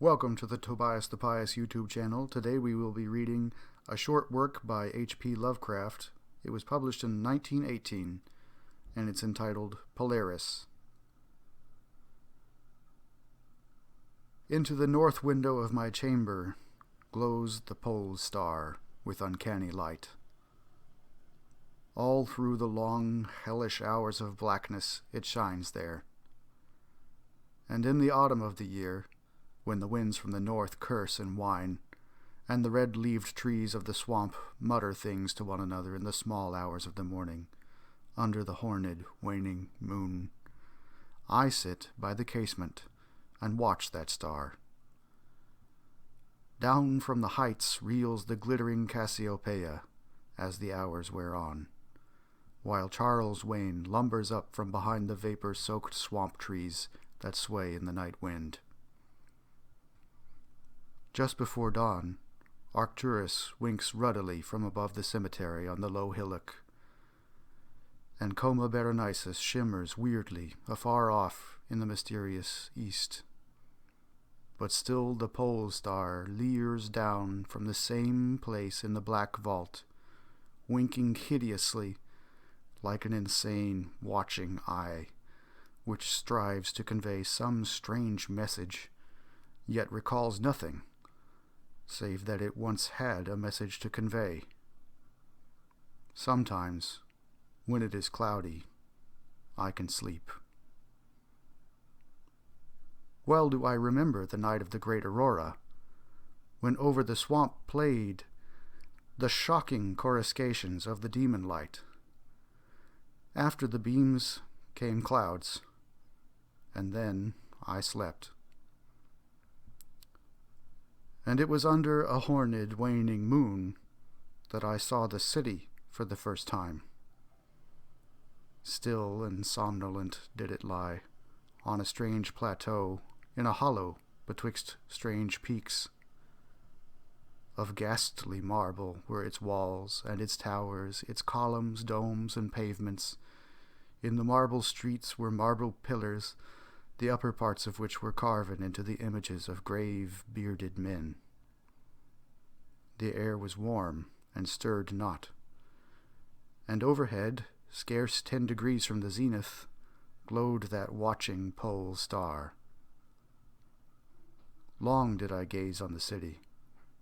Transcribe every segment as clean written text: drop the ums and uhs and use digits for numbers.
Welcome to the Tobias the Pious YouTube channel. Today we will be reading a short work by H.P. Lovecraft. It was published in 1918, and it's entitled Polaris. Into the north window of my chamber glows the pole star with uncanny light. All through the long, hellish hours of blackness it shines there. And in the autumn of the year, when the winds from the north curse and whine, and the red-leaved trees of the swamp mutter things to one another in the small hours of the morning, under the horned, waning moon, I sit by the casement and watch that star. Down from the heights reels the glittering Cassiopeia as the hours wear on, while Charles Wain lumbers up from behind the vapor-soaked swamp trees that sway in the night wind. Just before dawn, Arcturus winks ruddily from above the cemetery on the low hillock, and Coma Berenices shimmers weirdly afar off in the mysterious east. But still the pole star leers down from the same place in the black vault, winking hideously like an insane watching eye, which strives to convey some strange message, yet recalls nothing, save that it once had a message to convey. Sometimes, when it is cloudy, I can sleep. Well do I remember the night of the great aurora, when over the swamp played the shocking coruscations of the demon light. After the beams came clouds, and then I slept. And it was under a horned, waning moon that I saw the city for the first time. Still and somnolent did it lie, on a strange plateau, in a hollow betwixt strange peaks. Of ghastly marble were its walls and its towers, its columns, domes, and pavements. In the marble streets were marble pillars, the upper parts of which were carven into the images of grave, bearded men. The air was warm and stirred not, and overhead, scarce 10 degrees from the zenith, glowed that watching pole star. Long did I gaze on the city,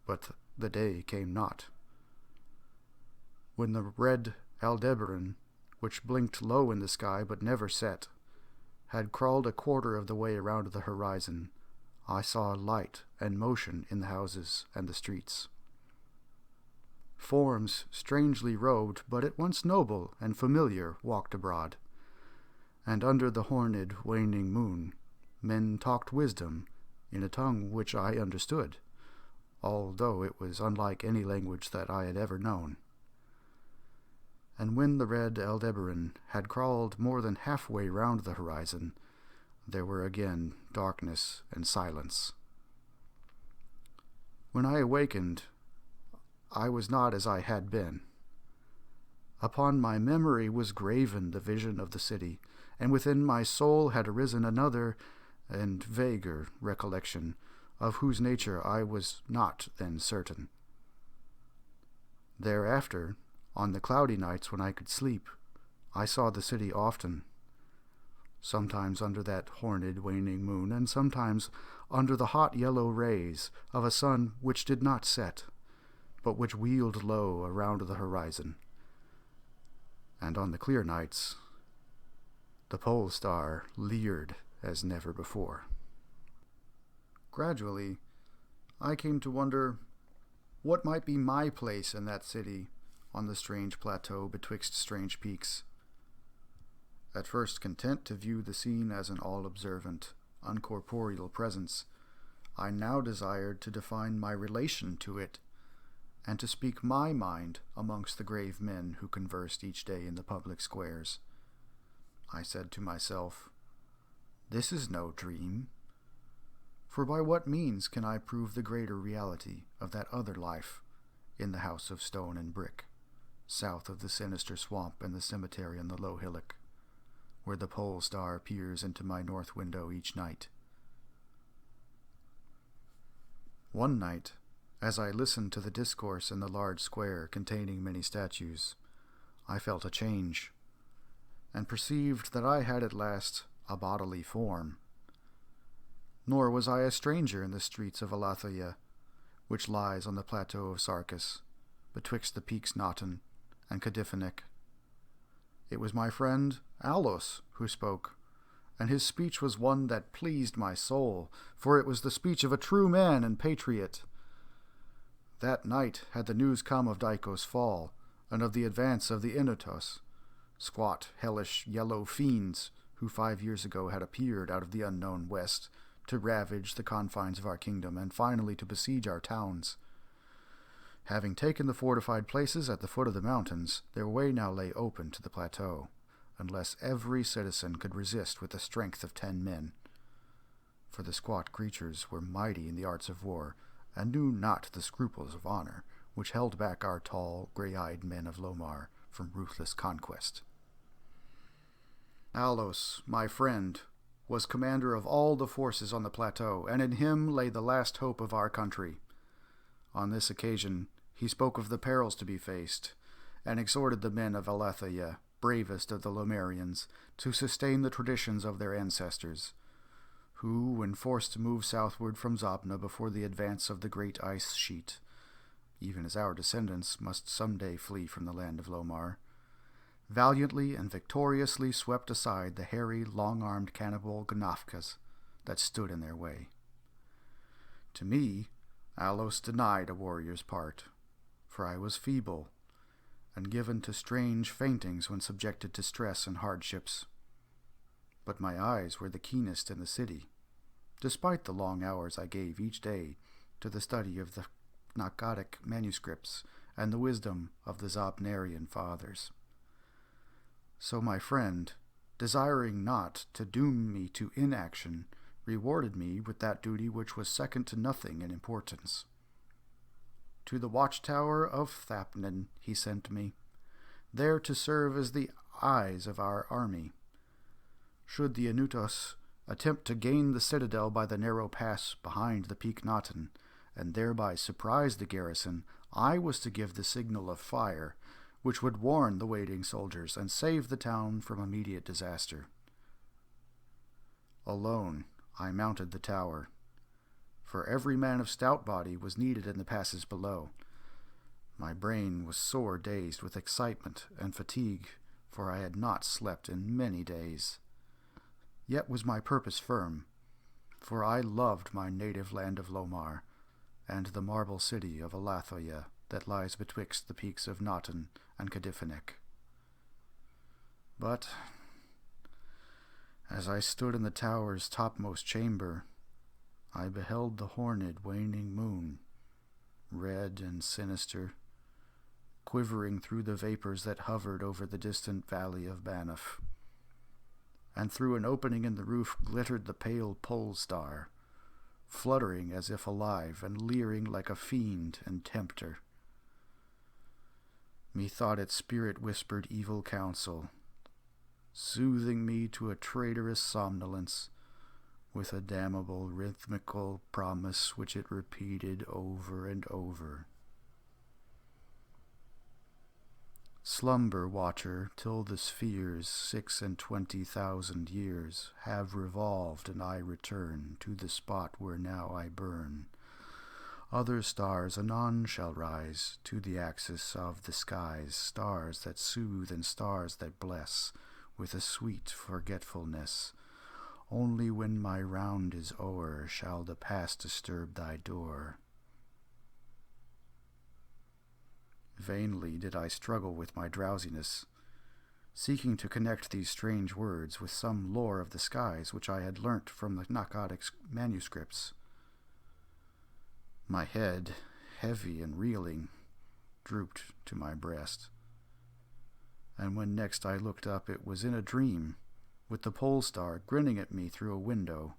but the day came not. When the red Aldebaran, which blinked low in the sky but never set, had crawled a quarter of the way around the horizon, I saw light and motion in the houses and the streets. Forms strangely robed, but at once noble and familiar, walked abroad, and under the horned, waning moon, men talked wisdom in a tongue which I understood, although it was unlike any language that I had ever known. And when the red Aldebaran had crawled more than halfway round the horizon, there were again darkness and silence. When I awakened, I was not as I had been. Upon my memory was graven the vision of the city, and within my soul had arisen another and vaguer recollection, of whose nature I was not then certain. Thereafter, on the cloudy nights when I could sleep, I saw the city often, sometimes under that horned, waning moon, and sometimes under the hot yellow rays of a sun which did not set, but which wheeled low around the horizon. And on the clear nights, the pole star leered as never before. Gradually, I came to wonder what might be my place in that city on the strange plateau betwixt strange peaks. At first content to view the scene as an all-observant, uncorporeal presence, I now desired to define my relation to it, and to speak my mind amongst the grave men who conversed each day in the public squares. I said to myself, "This is no dream, for by what means can I prove the greater reality of that other life in the house of stone and brick, south of the sinister swamp and the cemetery on the low hillock, where the pole star peers into my north window each night?" One night, as I listened to the discourse in the large square containing many statues, I felt a change, and perceived that I had at last a bodily form. Nor was I a stranger in the streets of Alathoia, which lies on the plateau of Sarkis, betwixt the peaks Noton and Cadiphanic. It was my friend Alos who spoke, and his speech was one that pleased my soul, for it was the speech of a true man and patriot. That night had the news come of Daiko's fall, and of the advance of the Inotos, squat, hellish, yellow fiends who 5 years ago had appeared out of the unknown west to ravage the confines of our kingdom and finally to besiege our towns. Having taken the fortified places at the foot of the mountains, their way now lay open to the plateau, unless every citizen could resist with the strength of 10 men. For the squat creatures were mighty in the arts of war, and knew not the scruples of honor, which held back our tall, gray-eyed men of Lomar from ruthless conquest. Alos, my friend, was commander of all the forces on the plateau, and in him lay the last hope of our country. On this occasion he spoke of the perils to be faced, and exhorted the men of Alathoia, bravest of the Lomarians, to sustain the traditions of their ancestors, who, when forced to move southward from Zobna before the advance of the great ice sheet, even as our descendants must some day flee from the land of Lomar, valiantly and victoriously swept aside the hairy, long-armed cannibal Gnafkas that stood in their way. To me, Alos denied a warrior's part, for I was feeble, and given to strange faintings when subjected to stress and hardships. But my eyes were the keenest in the city, despite the long hours I gave each day to the study of the Nakkadic manuscripts and the wisdom of the Zobnarian fathers. So my friend, desiring not to doom me to inaction, rewarded me with that duty which was second to nothing in importance. To the watchtower of Thapnin he sent me, there to serve as the eyes of our army. Should the Anutos attempt to gain the citadel by the narrow pass behind the Peak Noton, and thereby surprise the garrison, I was to give the signal of fire, which would warn the waiting soldiers and save the town from immediate disaster. Alone I mounted the tower, for every man of stout body was needed in the passes below. My brain was sore dazed with excitement and fatigue, for I had not slept in many days. Yet was my purpose firm, for I loved my native land of Lomar, and the marble city of Alathoia that lies betwixt the peaks of Noton and Cadiphanic. But, as I stood in the tower's topmost chamber, I beheld the horned waning moon, red and sinister, quivering through the vapors that hovered over the distant valley of Banff, and through an opening in the roof glittered the pale pole star, fluttering as if alive and leering like a fiend and tempter. Methought its spirit whispered evil counsel, soothing me to a traitorous somnolence with a damnable rhythmical promise which it repeated over and over. Slumber, watcher, till the spheres 26,000 years have revolved, and I return to the spot where now I burn. Other stars anon shall rise to the axis of the skies, stars that soothe and stars that bless with a sweet forgetfulness. Only when my round is o'er shall the past disturb thy door. Vainly did I struggle with my drowsiness, seeking to connect these strange words with some lore of the skies which I had learnt from the Nakkadic manuscripts. My head, heavy and reeling, drooped to my breast, and when next I looked up it was in a dream, with the pole star grinning at me through a window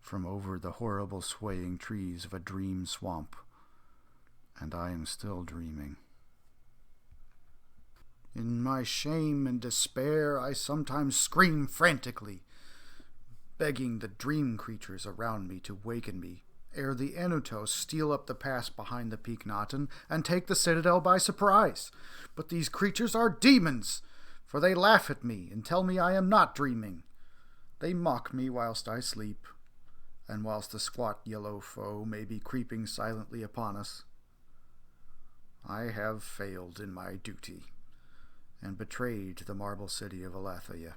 from over the horrible swaying trees of a dream swamp, and I am still dreaming. In my shame and despair I sometimes scream frantically, begging the dream creatures around me to waken me ere the Enutos steal up the pass behind the peak Nauten and take the citadel by surprise. But these creatures are demons, for they laugh at me and tell me I am not dreaming. They mock me whilst I sleep, and whilst the squat yellow foe may be creeping silently upon us. I have failed in my duty, and betrayed the marble city of Elathia.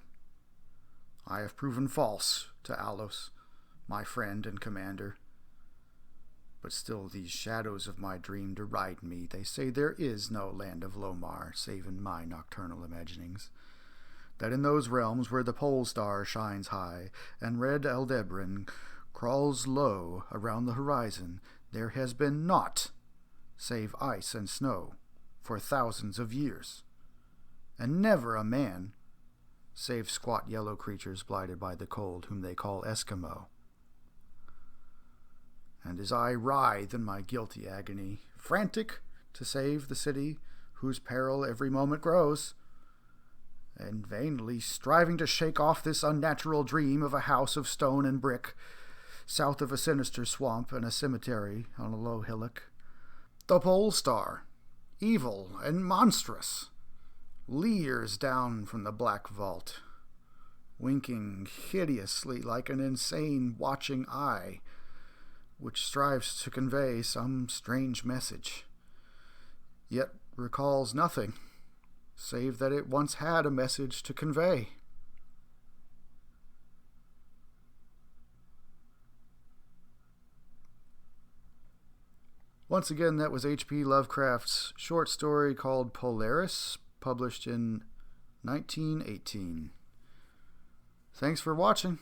I have proven false to Alos, my friend and commander. But still these shadows of my dream deride me. They say there is no land of Lomar, save in my nocturnal imaginings. That in those realms where the pole star shines high, and red Aldebaran crawls low around the horizon, there has been naught save ice and snow for thousands of years, and never a man, save squat yellow creatures blighted by the cold, whom they call Eskimo. And as I writhe in my guilty agony, frantic to save the city whose peril every moment grows, and vainly striving to shake off this unnatural dream of a house of stone and brick, south of a sinister swamp and a cemetery on a low hillock, the pole star, evil and monstrous, leers down from the black vault, winking hideously like an insane watching eye, which strives to convey some strange message, yet recalls nothing, save that it once had a message to convey. Once again, that was H.P. Lovecraft's short story called Polaris, published in 1918. Thanks for watching.